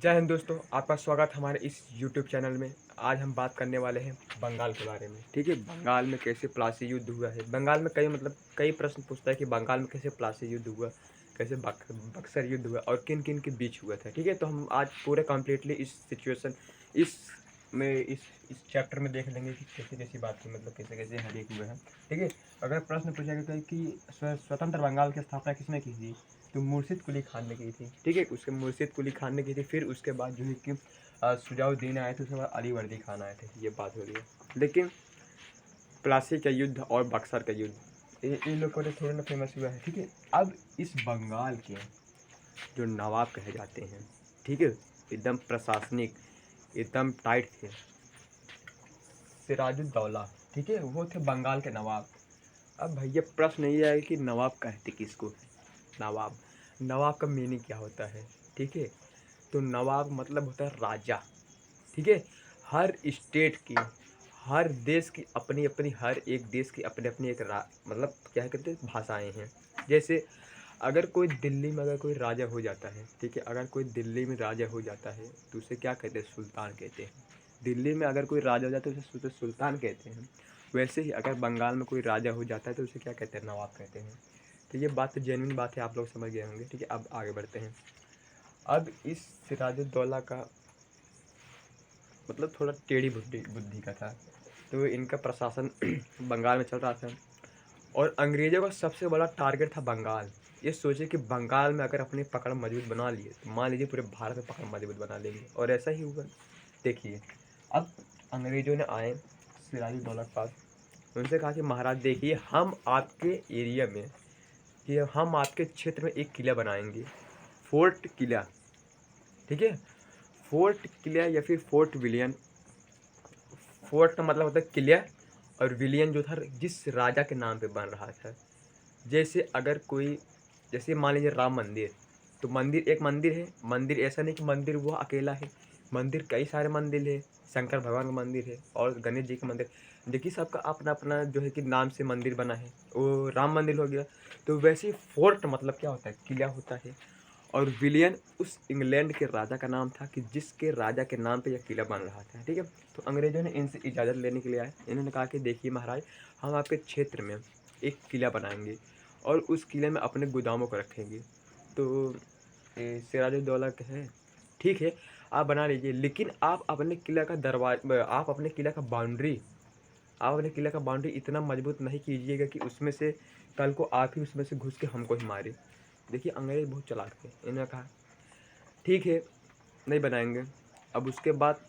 जय हिंद दोस्तों, आपका स्वागत हमारे इस यूट्यूब चैनल में। आज हम बात करने वाले हैं बंगाल के बारे में। ठीक है, बंगाल में कैसे प्लासी युद्ध हुआ है। बंगाल में कई प्रश्न पूछता है कि बंगाल में कैसे प्लासी युद्ध हुआ, कैसे बक्सर युद्ध हुआ और किन किन के बीच हुआ था। ठीक है, तो हम आज पूरे कम्प्लीटली इस सिचुएशन इस में इस चैप्टर में देख लेंगे कि कैसे कैसी बात हुई, मतलब कैसे कैसे हर एक हुए हैं। ठीक है, अगर प्रश्न पूछा गया कि स्वतंत्र बंगाल की स्थापना किसने की थी, तो मुर्शिद कुली खान ने की थी। ठीक है, उसके मुर्शिद कुली खान ने की थी। फिर उसके बाद जो है कि सुजाउद्दीन आए थे, उसके बाद अली वर्दी खान आए थे। ये बात हो रही है। लेकिन प्लासी का युद्ध और बक्सर का युद्ध इन लोगों ने थोड़ा ना फेमस हुआ है। ठीक है, अब इस बंगाल के जो नवाब कहे जाते हैं, ठीक है, एकदम प्रशासनिक, एकदम टाइट थे, सिराजुद्दौला। ठीक है, वो थे बंगाल के नवाब। अब भैया प्रश्न ये है कि नवाब कहते किसको। नवाब नवाब का मीनिंग क्या होता है। ठीक है, तो नवाब मतलब होता है राजा। ठीक है, हर स्टेट की, हर देश की अपनी अपनी, हर एक देश की अपनी अपनी एक मतलब क्या कहते हैं, भाषाएं हैं। जैसे अगर कोई दिल्ली में अगर कोई राजा हो जाता है, ठीक है, अगर कोई दिल्ली में राजा हो जाता है तो उसे क्या कहते हैं, सुल्तान कहते हैं। दिल्ली में अगर कोई राजा हो जाता है तो उसे सुल्तान कहते हैं। वैसे ही अगर बंगाल में कोई राजा हो जाता है तो उसे क्या कहते हैं, नवाब कहते हैं। तो ये बात तो जेन्युइन बात है, आप लोग समझ गए होंगे। ठीक है, अब आगे बढ़ते हैं। अब इस सिराजुद्दौला का मतलब थोड़ा टेढ़ी बुद्धि बुद्धि का था। तो इनका प्रशासन बंगाल में चल रहा था और अंग्रेज़ों का सबसे बड़ा टारगेट था बंगाल। ये सोचे कि बंगाल में अगर अपनी पकड़ मजबूत बना लिए तो मान लीजिए पूरे भारत में पकड़ मजबूत बना लेंगे, और ऐसा ही हुआ। देखिए, अब अंग्रेज़ों ने आए सिराजुद्दौला के पास, उनसे कहा कि महाराज देखिए, हम आपके एरिया में, कि हम आपके क्षेत्र में एक किला बनाएंगे, फोर्ट किला। ठीक है, फोर्ट किला या फिर फोर्ट विलियन। फोर्ट का मतलब होता है किला, और विलियन जो था जिस राजा के नाम पे बन रहा था। जैसे अगर कोई, जैसे मान लीजिए राम मंदिर, तो मंदिर एक मंदिर है। मंदिर ऐसा नहीं कि मंदिर वो अकेला है, मंदिर कई सारे मंदिर है। शंकर भगवान का मंदिर है और गणेश जी का मंदिर। देखिए, सबका अपना अपना जो है कि नाम से मंदिर बना है, वो राम मंदिर हो गया। तो वैसे ही फोर्ट मतलब क्या होता है, किला होता है। और विलियन उस इंग्लैंड के राजा का नाम था कि जिसके राजा के नाम पे यह किला बन रहा था। ठीक है, तो अंग्रेज़ों ने इनसे इजाज़त लेने के लिए आए। इन्होंने कहा कि देखिए महाराज, हम आपके क्षेत्र में एक किला बनाएंगे और उस किले में अपने गोदामों को रखेंगे। तो सिराजुद्दौला कहे ठीक है, आप बना लीजिए, लेकिन आप अपने किला का दरवाजा, आप अपने किला का बाउंड्री, आप अपने किले का बाउंड्री इतना मजबूत नहीं कीजिएगा कि उसमें से कल को आप ही उसमें से घुस के हमको ही मारे। देखिए, अंग्रेज बहुत चालाक थे। इन्होंने कहा ठीक है, नहीं बनाएंगे। अब उसके बाद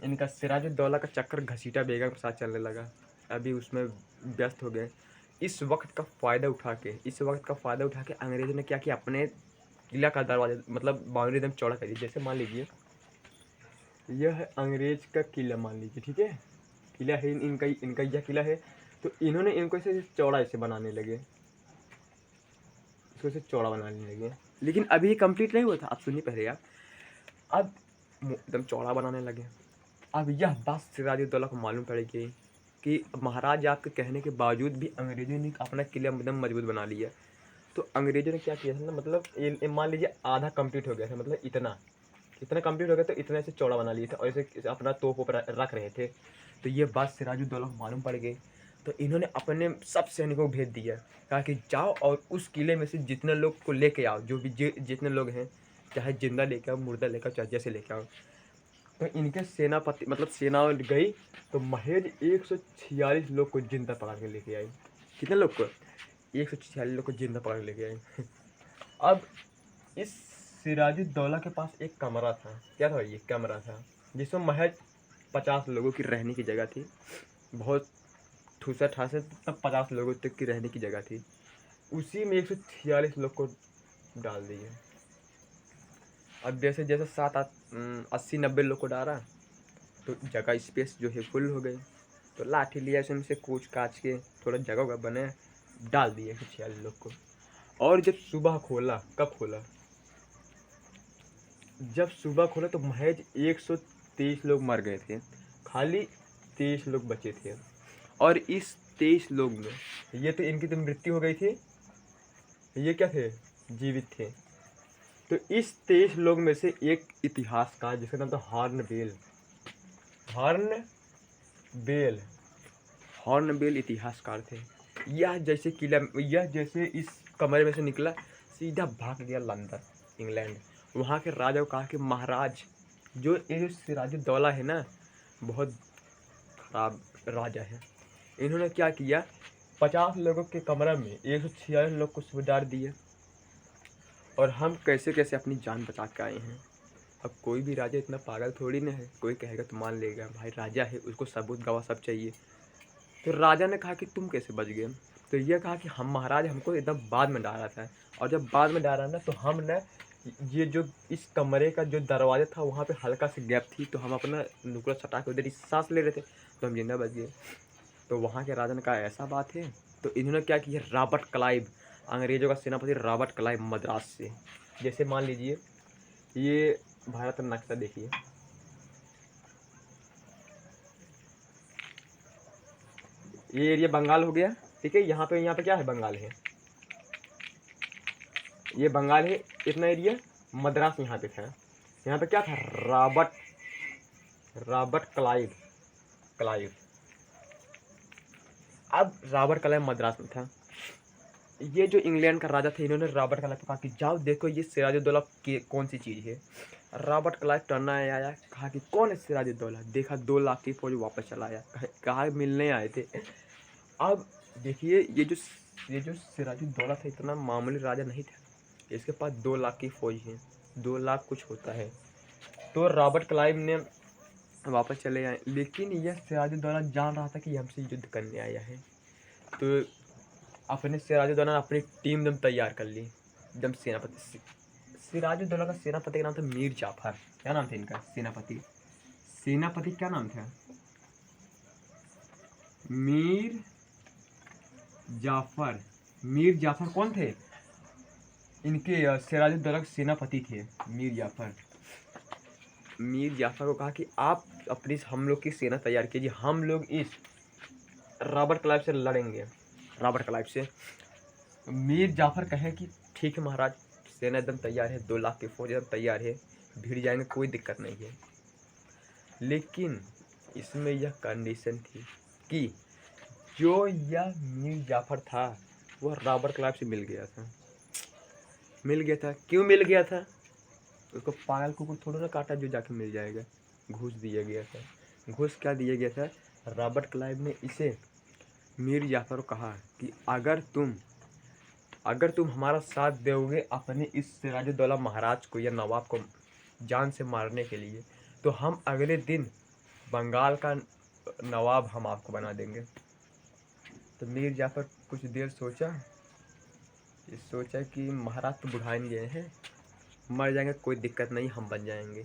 इनका सिराजुद्दौला का चक्कर घसीटा बेगम के साथ चलने लगा। अभी उसमें व्यस्त हो गए। इस वक्त का फ़ायदा उठा के अंग्रेज़ों ने क्या किया, अपने किला का दरवाजा मतलब बाउंड्री एकदम चौड़ा कर दी। जैसे मान लीजिए यह है अंग्रेज का किला, मान लीजिए। ठीक है, किला है इनका, इनका यह किला है। तो इन्होंने इनको इसे चौड़ा ऐसे बनाने लगे, इसको इसे चौड़ा बनाने लगे। लेकिन अभी ये कंप्लीट नहीं हुआ था, आप सुनिए पहले आप। अब एकदम चौड़ा बनाने लगे। अब यह बात सिराजुद्दौला को मालूम पड़ गई कि महाराज आपके कहने के बावजूद भी अंग्रेजों ने अपना किला एकदम मजबूत बना लिया। तो अंग्रेजों ने क्या किया था ना, मतलब मान लीजिए आधा कंप्लीट हो गया था, मतलब इतना इतना कंप्लीट हो गया, तो इतना से चौड़ा बना लिए थे और इसे अपना तोप ऊपर रख रहे थे। तो ये बात सिराजुद्दौला को मालूम पड़ गई। तो इन्होंने अपने सब सैनिकों को भेज दिया, कहा कि जाओ और उस किले में से जितने लोग को लेके आओ, जो भी जितने लोग हैं, चाहे जिंदा लेके आओ, मुर्दा लेके आओ, चाहे जैसे लेके आओ। तो इनके सेनापति मतलब सेना गई, तो महज 146 लोग को जिंदा पकड़ के लेके आई। कितने लोग को, 146 लोग को जिंदा पकड़ के लेके आई। अब इस सिराजुद्दौला के पास एक कमरा था। क्या था, ये कमरा था जिसमें महज 50 लोगों की रहने की जगह थी। बहुत ठूसा ठासे तब 50 लोगों तक की रहने की जगह थी। उसी में 146 लोग को डाल दिए। अब जैसे जैसे 80-90 लोग को डाला, तो जगह स्पेस जो है फुल हो गई। तो लाठी लिया, उसमें से कूच काच के थोड़ा जगह वगह बने, डाल दिए 146 लोग को। और जब सुबह खोला, कब खोला, जब सुबह खोला तो महज 123 लोग मर गए थे, खाली 23 लोग बचे थे। और इस 23 लोग में ये तो इनकी तो मृत्यु हो गई थी, ये क्या थे, जीवित थे। तो इस 23 लोग में से एक इतिहासकार जिसका नाम था हॉर्नबेल हॉर्नबेल इतिहासकार थे। यह जैसे इस कमरे में से निकला, सीधा भाग गया लंदन, इंग्लैंड। वहाँ के राजा को कहा कि महाराज, जो ये जो सिराजुद्दौला है ना, बहुत खराब राजा है। इन्होंने क्या किया, 50 लोगों के कमरे में 146 लोग को सुधार दिए, और हम कैसे कैसे अपनी जान बचा के आए हैं। अब कोई भी राजा इतना पागल थोड़ी ना है, कोई कहेगा तो मान लेगा, भाई राजा है, उसको सबूत गवाह सब चाहिए। तो राजा ने कहा कि तुम कैसे बच गए। तो यह कहा कि हम महाराज, हमको एकदम बाद में डाला था, और जब बाद में डाला ना, तो हम न ये जो इस कमरे का जो दरवाजा था वहाँ पे हल्का सी गैप थी, तो हम अपना नुकड़ा सटा के उधर ही सांस ले रहे थे, तो हम जिंदा बच गए। तो वहाँ के राजा ने कहा ऐसा बात है। तो इन्होंने क्या किया, रॉबर्ट क्लाइव, अंग्रेजों का सेनापति रॉबर्ट क्लाइव मद्रास से, जैसे मान लीजिए ये भारत का नक्शा देखिए, ये एरिया बंगाल हो गया, ठीक है। यहाँ पे क्या है, बंगाल है, ये बंगाल है, इतना एरिया। मद्रास यहाँ पे था, यहाँ पे क्या था, रॉबर्ट क्लाइव। अब रॉबर्ट क्लाइव मद्रास में था। ये जो इंग्लैंड का राजा था, इन्होंने रॉबर्ट क्लाइव को कहा कि जाओ देखो ये सिराजुद्दौला की कौन सी चीज़ है। रॉबर्ट क्लाइव टर्ना आया, कहा कि कौन है सिराजुद्दौला, देखा 2 लाख की फौज, वापस चला आया, कहा मिलने आए थे। अब देखिए ये जो सिराजुद्दौला था, इतना मामूली राजा नहीं था, इसके पास 2 लाख की फौज है, 2 लाख कुछ होता है। तो रॉबर्ट क्लाइव ने वापस चले आए, लेकिन यह सिराजुद्दौला जान रहा था कि हमसे युद्ध करने आया है। तो अपने सिराजुद्दौला ने अपनी टीम एकदम तैयार कर ली, एकदम सेनापति। सिराजुद्दौला का सेनापति का नाम था मीर जाफर। क्या नाम था इनका, सेनापति क्या नाम था, मीर जाफर कौन थे, इनके सिराजुद्दौला के सेनापति थे मीर जाफर को कहा कि आप अपनी हम लोग की सेना तैयार कीजिए, हम लोग इस रॉबर्ट क्लाइव से लड़ेंगे। रॉबर्ट क्लाइव से मीर जाफर कहे कि ठीक है महाराज, सेना एकदम तैयार है, 2 लाख की फौज एकदम तैयार है, भिड़ जाएंगे, कोई दिक्कत नहीं है। लेकिन इसमें यह कंडीशन थी कि जो यह मीर जाफर था वह रॉबर्ट क्लाइव से मिल गया था। क्यों मिल गया था, उसको पागल कुकुर थोड़ा ना काटा जो जाके मिल जाएगा, घूस दिया गया था। घूस क्या दिया गया था, रॉबर्ट क्लाइव ने इसे मीर जाफर को कहा कि अगर तुम हमारा साथ दोगे अपने इस सिराजुद्दौला महाराज को या नवाब को जान से मारने के लिए, तो हम अगले दिन बंगाल का नवाब हम आपको बना देंगे। तो मीर जाफर कुछ देर सोचा कि महाराज तो बुढ़ान गए हैं, मर जाएंगे, कोई दिक्कत नहीं, हम बन जाएंगे।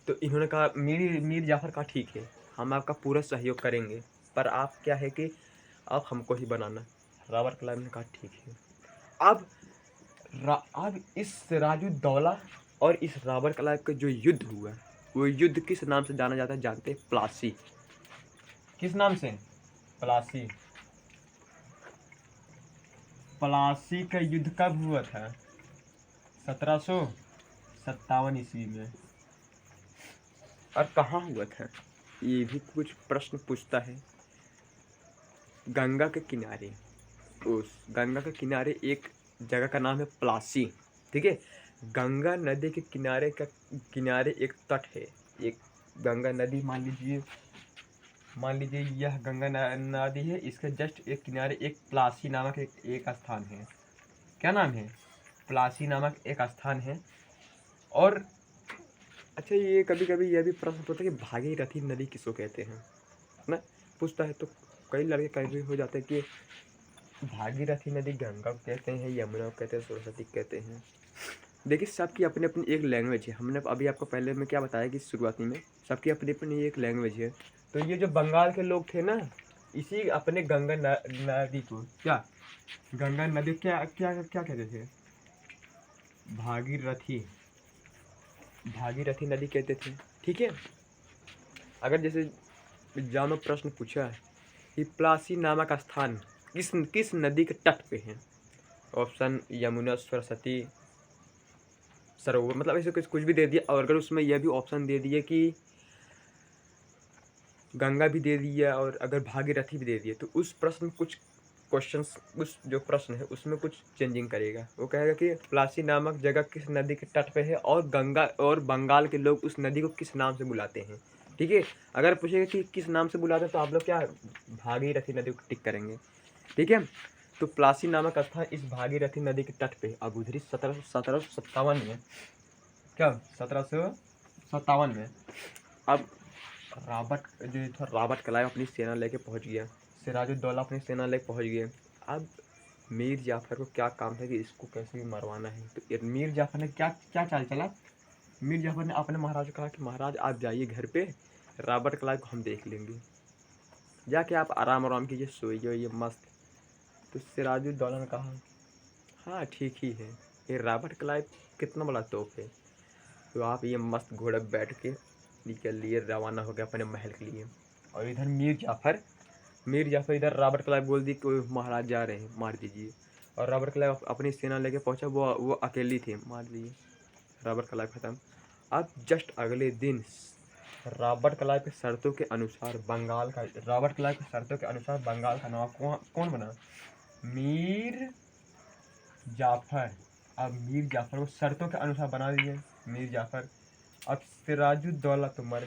तो इन्होंने कहा, मीर जाफर कहा ठीक है, हम आपका पूरा सहयोग करेंगे, पर आप क्या है कि आप हमको ही बनाना। रॉबर्ट क्लाइव ने कहा ठीक है। अब इस सिराजुद्दौला और इस रॉबर्ट क्लाइव का जो युद्ध हुआ, वो युद्ध किस नाम से जाना जाता है, जानते हैं, प्लासी। किस नाम से, प्लासी का युद्ध कब हुआ था, 1757 ईस्वी में। और कहाँ हुआ था, ये भी कुछ प्रश्न पूछता है। गंगा के किनारे, उस गंगा के किनारे एक जगह का नाम है प्लासी, ठीक है। गंगा नदी के किनारे एक तट है, एक गंगा नदी, मान लीजिए यह गंगा नदी है, इसके जस्ट एक किनारे एक प्लासी नामक एक स्थान है। क्या नाम है, प्लासी नामक एक स्थान है। और अच्छा, ये कभी कभी यह भी प्रश्न पूछता है कि भागीरथी नदी किसको कहते हैं ना, पूछता है। तो कई लड़के कभी हो जाते हैं कि भागीरथी नदी गंगा को कहते हैं, यमुना को कहते हैं, सरस्वती को कहते हैं। देखिए सबकी अपनी अपनी एक लैंग्वेज है। हमने अभी आपको पहले में क्या बताया कि शुरुआती में सबकी अपनी अपनी एक लैंग्वेज है। तो ये जो बंगाल के लोग थे ना, इसी अपने गंगा नदी को क्या, गंगा नदी क्या क्या क्या कहते थे, भागीरथी नदी कहते थे, ठीक है। अगर जैसे एग्जाम में प्रश्न पूछा कि प्लासी नामक स्थान किस नदी के तट पे है, ऑप्शन यमुना, सरस्वती, सरोवर, मतलब ऐसे कुछ भी दे दिया। और अगर उसमें यह भी ऑप्शन दे दिए कि गंगा भी दे दी है और अगर भागीरथी भी दे दी है, तो उस प्रश्न कुछ क्वेश्चंस, उस जो प्रश्न है उसमें कुछ चेंजिंग करेगा। वो कहेगा कि प्लासी नामक जगह किस नदी के तट पे है और गंगा और बंगाल के लोग उस नदी को किस नाम से बुलाते हैं। ठीक है, अगर पूछेगा कि किस नाम से बुलाते हैं तो आप लोग क्या भागीरथी नदी को टिक करेंगे। ठीक है, तो प्लासी नामक स्थान इस भागीरथी नदी के तट पे अब उधरी 1757 में, क्या 1757 में, अब रॉबर्ट जो था, रॉबर्ट क्लाइव अपनी सेना लेके पहुंच गया। सिराजुद्दौला अपनी सेना लेके पहुंच गए। अब मीर जाफर को क्या काम था कि इसको कैसे भी मरवाना है। तो ये मीर जाफर ने क्या क्या चाल चला। मीर जाफर ने अपने महाराज को कहा कि महाराज आप जाइए घर पे, रॉबर्ट क्लाइव को हम देख लेंगे, जाके आप आराम आराम कीजिए, सोइए ये मस्त। तो सिराजुद्दौला ने कहा हाँ ठीक ही है, ये रॉबर्ट क्लाइव कितना बड़ा तोप है। तो आप ये मस्त घोड़े बैठ के निकल लिए, रवाना हो गया अपने महल के लिए। और इधर मीर जाफर इधर रॉबर्ट क्लाइव बोल दी कि महाराज जा रहे हैं, मार दीजिए। और रॉबर्ट क्लाइव अपनी सेना लेके पहुंचा, वो अकेली थी, मार दिए, रॉबर्ट क्लाइव खत्म। अब जस्ट अगले दिन रॉबर्ट क्लाइव के शर्तों के अनुसार बंगाल का नवाब कौन बना, मीर जाफर। अब मीर जाफर को शर्तों के अनुसार बना दिए मीर जाफर। अब सिराजुद्दौला तो मर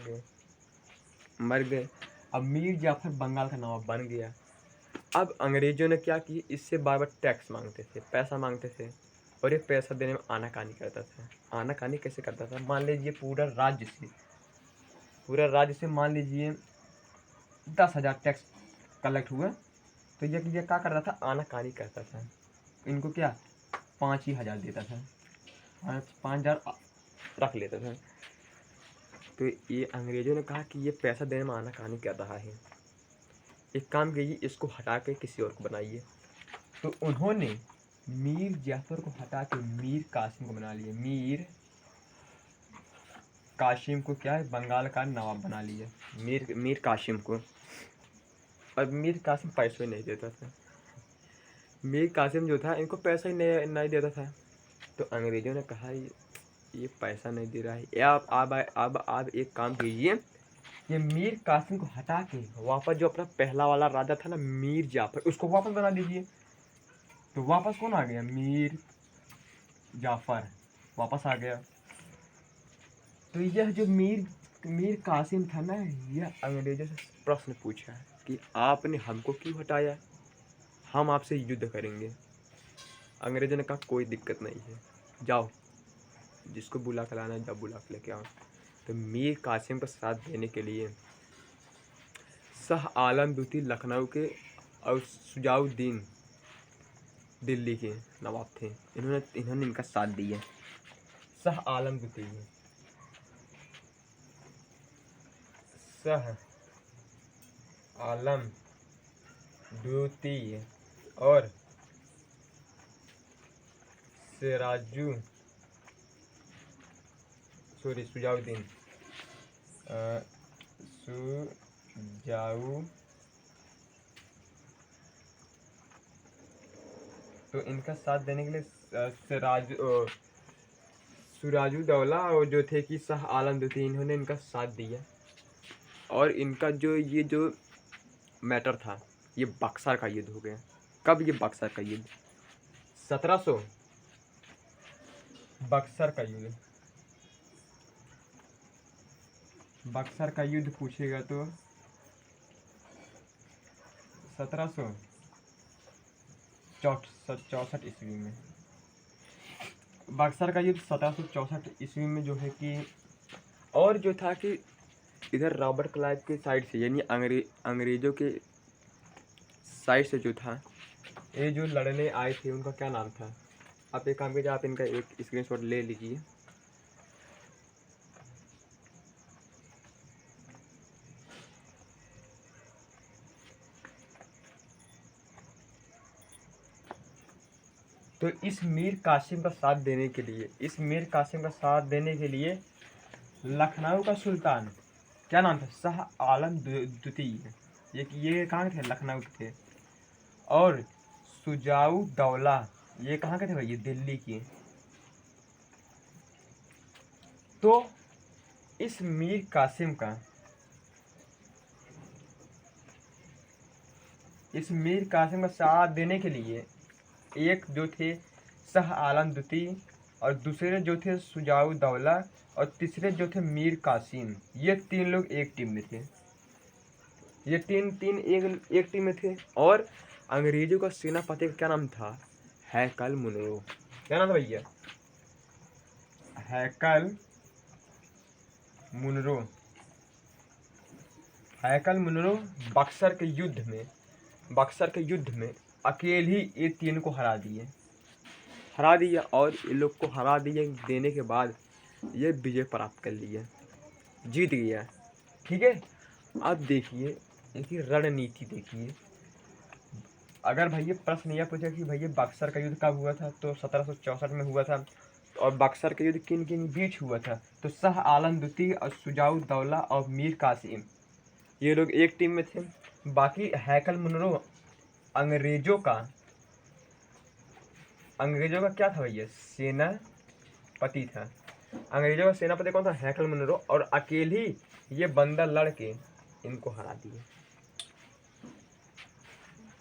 गए। अब मीर जाफर बंगाल का नवाब बन गया। अब अंग्रेजों ने क्या की, इससे बार बार टैक्स मांगते थे, पैसा मांगते थे, और ये पैसा देने में आनाकानी करता था। आनाकानी कैसे करता था, मान लीजिए पूरा राज्य से मान लीजिए 10,000 टैक्स कलेक्ट हुआ, तो ये क्या करता था, आनाकानी करता था। इनको क्या 5,000 देता था, 5,000 रख लेता था। तो ये अंग्रेजों ने कहा कि ये पैसा देने में आनाकानी कर रहा है, एक काम कीजिए, इसको हटा के किसी और को बनाइए। तो उन्होंने मीर जाफर को हटा के मीर कासिम को बना लिया। मीर कासिम को क्या है, बंगाल का नवाब बना लिया, मीर कासिम को। और मीर कासिम पैसे नहीं देता था। मीर कासिम जो था, इनको पैसा ही नहीं देता था। तो अंग्रेजों ने कहा ये पैसा नहीं दे रहा है, ये आप एक काम कीजिए, ये मीर कासिम को हटा के वापस जो अपना पहला वाला राजा था ना मीर जाफर, उसको वापस बना दीजिए। तो वापस कौन आ गया, मीर जाफर वापस आ गया। तो यह जो मीर कासिम था ना, यह अंग्रेजों से प्रश्न पूछा कि आपने हमको क्यों हटाया, हम आपसे युद्ध करेंगे। अंग्रेजों ने कहा कोई दिक्कत नहीं है, जाओ जिसको बुला कर लाना है जाओ, बुला कर लेके आओ। तो मीर कासिम का साथ देने के लिए शाह आलम द्वितीय लखनऊ के और सुजाउद्दीन दिल्ली के नवाब थे, इन्होंने इनका साथ दिया। शाह आलम द्वितीय और सुजाउद्दीन तो इनका साथ देने के लिए सिराजुद्दौला और जो थे कि शाह आलम द्वितीय, इन्होंने इनका साथ दिया। और इनका जो मैटर था, ये बक्सर का युद्ध हो गया। कब ये बक्सर का युद्ध, 1700 बक्सर का युद्ध पूछेगा तो 1764 ईस्वी में। बक्सर का युद्ध 1764 ईस्वी में जो है कि, और जो था कि इधर रॉबर्ट क्लाइव के साइड से, यानी अंग्रेजों के साइड से जो था, ये जो लड़ने आए थे उनका क्या नाम था। आप एक काम कीजिए, आप इनका एक स्क्रीनशॉट ले लीजिए। तो इस मीर कासिम का साथ देने के लिए लखनऊ का सुल्तान, क्या नाम था, शाह आलम द्वितीय, ये कहाँ के थे, लखनऊ के थे। और सुजाउद्दौला, ये कहाँ के थे भाई, ये दिल्ली के। तो इस मीर कासिम का साथ देने के लिए एक जो थे शाह आलम द्वितीय, और दूसरे जो थे शुजाउद्दौला, और तीसरे जो थे मीर कासिम, ये 3 लोग एक टीम में थे। ये तीन एक टीम में थे। और अंग्रेजों का सेनापति का क्या नाम था? हैकल मुनरो। क्या नाम था भैया? हैकल मुनरो। हैकल मुनरो बक्सर के युद्ध में अकेले ही ये 3 को हरा दिया, और ये लोग को हरा देने के बाद ये विजय प्राप्त कर लिया, जीत गया। ठीक है, अब देखिए इनकी रणनीति देखिए। अगर भैया प्रश्न यह पूछा कि भैया बक्सर का युद्ध कब हुआ था, तो 1764 में हुआ था। और बक्सर का युद्ध किन किन बीच हुआ था? तो शाह आलम द्वितीय और शुजाउद्दौला और मीर कासिम, ये लोग एक टीम में थे। बाकी हैकल मुनरो अंग्रेजों का क्या था भैया? सेनापति था। अंग्रेजों का सेनापति कौन था? हैकल मुनरो। और अकेले ही ये बंदा लड़के इनको हरा दिए।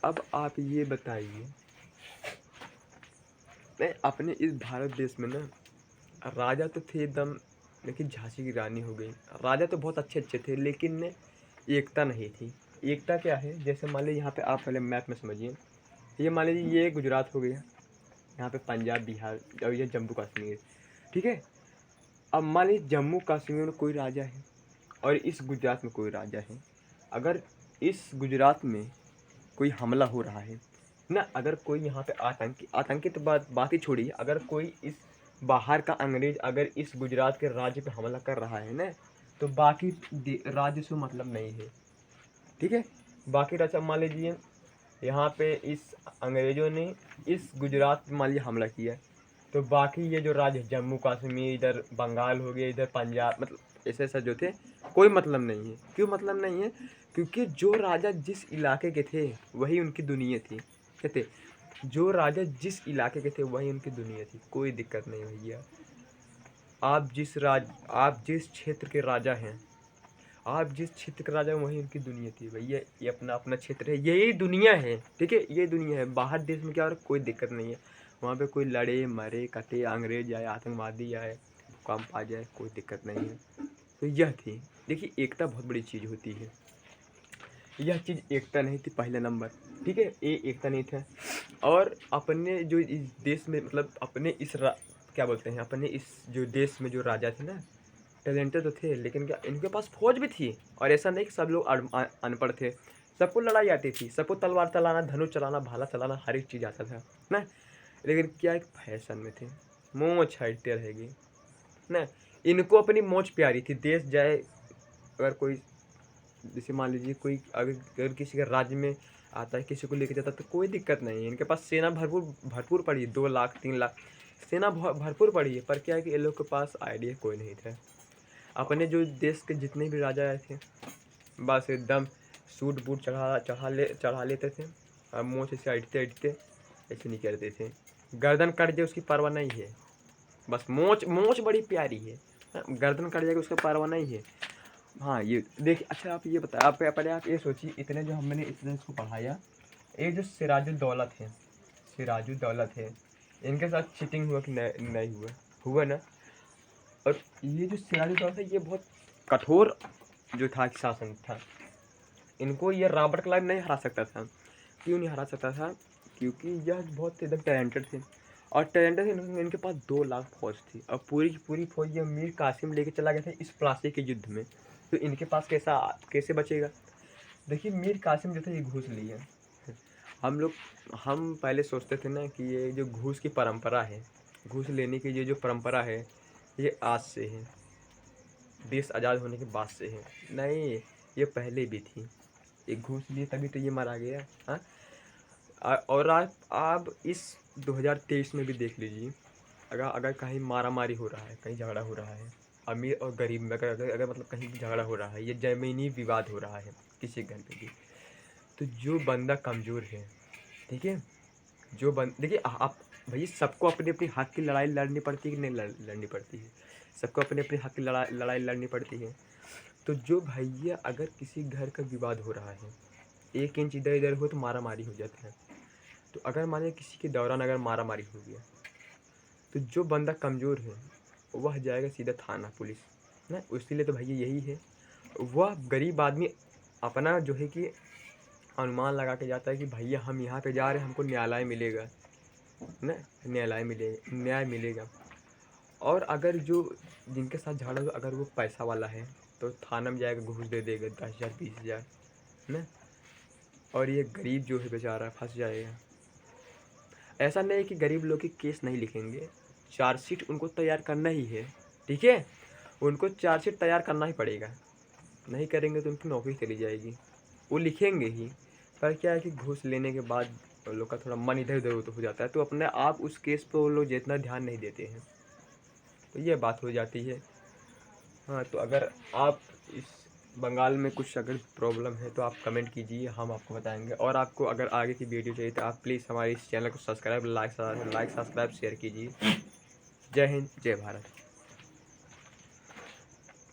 अब आप ये बताइए, नहीं अपने इस भारत देश में ना राजा तो थे एकदम, लेकिन झांसी की रानी हो गई। राजा तो बहुत अच्छे अच्छे थे, लेकिन एकता नहीं थी। एकता क्या है? जैसे मान लीजिए यहाँ पे आप पहले मैप में समझिए, ये मान लीजिए ये गुजरात हो गया, यहाँ पे पंजाब, बिहार और ये जम्मू कश्मीर। ठीक है, अब मान लीजिए जम्मू कश्मीर में कोई राजा है और इस गुजरात में कोई राजा है। अगर इस गुजरात में कोई हमला हो रहा है ना, अगर कोई यहाँ पे आतंकी तो बात ही छोड़िए, अगर कोई इस बाहर का अंग्रेज अगर इस गुजरात के राज्य पे हमला कर रहा है ना, तो बाकी राज्य से मतलब नहीं है। ठीक है, बाकी राज्य मान लीजिए यहाँ पे इस अंग्रेजों ने इस गुजरात पे मान लीजिए हमला किया, तो बाकी ये जो राज्य जम्मू कश्मीर, इधर बंगाल हो गया, इधर पंजाब, मतलब ऐसे जो थे कोई मतलब नहीं है। क्यों मतलब नहीं है? क्योंकि जो राजा जिस इलाके के थे वही उनकी दुनिया थी। कहते जो राजा जिस इलाके के थे वही उनकी दुनिया थी, कोई दिक्कत नहीं भैया। आप जिस क्षेत्र के राजा हैं, वही उनकी दुनिया थी भैया। ये अपना अपना क्षेत्र है, यही दुनिया है। ठीक है, ये दुनिया है। बाहर देश में क्या हो रहा है कोई दिक्कत नहीं है, वहाँ पे कोई लड़े मरे कटे, अंग्रेज आए, आतंकवादी आए, भूकंप आ जाए, कोई दिक्कत नहीं है। तो यह थी। देखिए एकता बहुत बड़ी चीज़ होती है, यह चीज़ एकता नहीं थी पहला नंबर। ठीक है, ये एकता नहीं था। और अपने जो इस देश में, मतलब अपने इस क्या बोलते हैं, अपने इस जो देश में जो राजा थे ना, टैलेंटेड तो थे, लेकिन क्या इनके पास फौज भी थी। और ऐसा नहीं कि सब लोग अनपढ़ थे, सबको लड़ाई आती थी, सबको तलवार चलाना, धनुष चलाना, भाला चलाना, हर एक चीज़ आता था ना। लेकिन क्या एक फैशन में थे, मोच हटते रहेगी ना। इनको अपनी मोच प्यारी थी। देश जाए, अगर कोई जैसे मान लीजिए कोई अगर किसी के राज्य में आता है, किसी को लेके जाता है, तो कोई दिक्कत नहीं है। इनके पास सेना भरपूर पड़ी है, 2 लाख 3 लाख सेना भरपूर पड़ी है। पर क्या है कि इन लोग के पास आइडिया कोई नहीं था। अपने जो देश के जितने भी राजा आए थे, बस एकदम सूट बूट चढ़ा लेते थे, और मोछ से अटते ऐसे नहीं करते थे। गर्दन कट जाए उसकी परवाह नहीं है, बस मोछ बड़ी प्यारी है। गर्दन कट जाएगी उसका परवाह नहीं है। हाँ, ये देखिए। अच्छा आप ये बताए, आप पहले आप ये सोचिए, इतने जो हमने इतने इसको पढ़ाया, ये जो सिराजुद्दौला थे, इनके साथ चीटिंग हुआ कि नहीं हुआ? हुआ ना। और ये जो सिराजुद्दौला था, ये बहुत कठोर जो था शासन था। इनको ये रॉबर्ट क्लाइव नहीं हरा सकता था। क्यों नहीं हरा सकता था? क्योंकि यह बहुत एकदम टैलेंटेड थे, और टैलेंटेड थे। इनके पास 2 लाख फौज थी, और पूरी की पूरी फौज ये मीर कासिम लेके चला गया था इस प्लासी के युद्ध में। तो इनके पास कैसे बचेगा? देखिए मीर कासिम जो था ये घूस लिए। हम पहले सोचते थे ना कि ये जो घूस की परंपरा है, घूस लेने की ये जो परंपरा है, ये आज से है, देश आज़ाद होने के बाद से है। नहीं, ये पहले भी थी। ये घूस लिए तभी तो ये मारा गया। हाँ, और आप इस 2023 में भी देख लीजिए, अगर कहीं मारा मारी हो रहा है, कहीं झगड़ा हो रहा है, अमीर और गरीब में अगर मतलब कहीं भी झगड़ा हो रहा है, ये ज़मीनी विवाद हो रहा है किसी घर पे भी, तो जो बंदा कमज़ोर है, ठीक है, देखिए आप भैया सबको अपनी अपनी हक की लड़ाई लड़नी पड़ती है कि नहीं लड़नी पड़ती है? सबको अपने अपने हक की लड़ाई लड़नी पड़ती है। तो जो भैया अगर किसी घर का विवाद हो रहा है, 1 इंच इधर-इधर हो तो मारा-मारी हो जाता है। तो अगर मानिए किसी के दौरान अगर मारा-मारी हो गया, तो जो बंदा कमज़ोर है, वह जाएगा सीधा थाना, पुलिस, ना? इसीलिए तो भैया यही है, वह गरीब आदमी अपना जो है कि अनुमान लगा के जाता है कि भैया हम यहाँ पे जा रहे हैं, हमको न्यायालय मिलेगा, ना? न्याय मिलेगा। और अगर जो जिनके साथ झगड़ा हुआ अगर वो पैसा वाला है, तो थाना में जाएगा, घूस दे देगा 10,000 20,000, ना? और ये गरीब जो है बेचारा फँस जाएगा। ऐसा नहीं है कि गरीब लोग के केस नहीं लिखेंगे, चार्जशीट उनको तैयार करना ही है, ठीक है? उनको चार्जशीट तैयार करना ही पड़ेगा, नहीं करेंगे तो उनकी नौकरी चली जाएगी। वो लिखेंगे ही, पर क्या है कि घूस लेने के बाद उन लोग का थोड़ा मन इधर-उधर हो जाता है, तो अपने आप उस केस पे वो लोग जितना ध्यान नहीं देते हैं, तो ये बात हो जाती है। हाँ, तो अगर आप इस बंगाल में कुछ अगर प्रॉब्लम है तो आप कमेंट कीजिए, हम आपको बताएँगे। और आपको अगर आगे की वीडियो चाहिए तो आप प्लीज़ हमारे इस चैनल को सब्सक्राइब, लाइक, सब्सक्राइब, शेयर कीजिए। जय हिंद, जय भारत।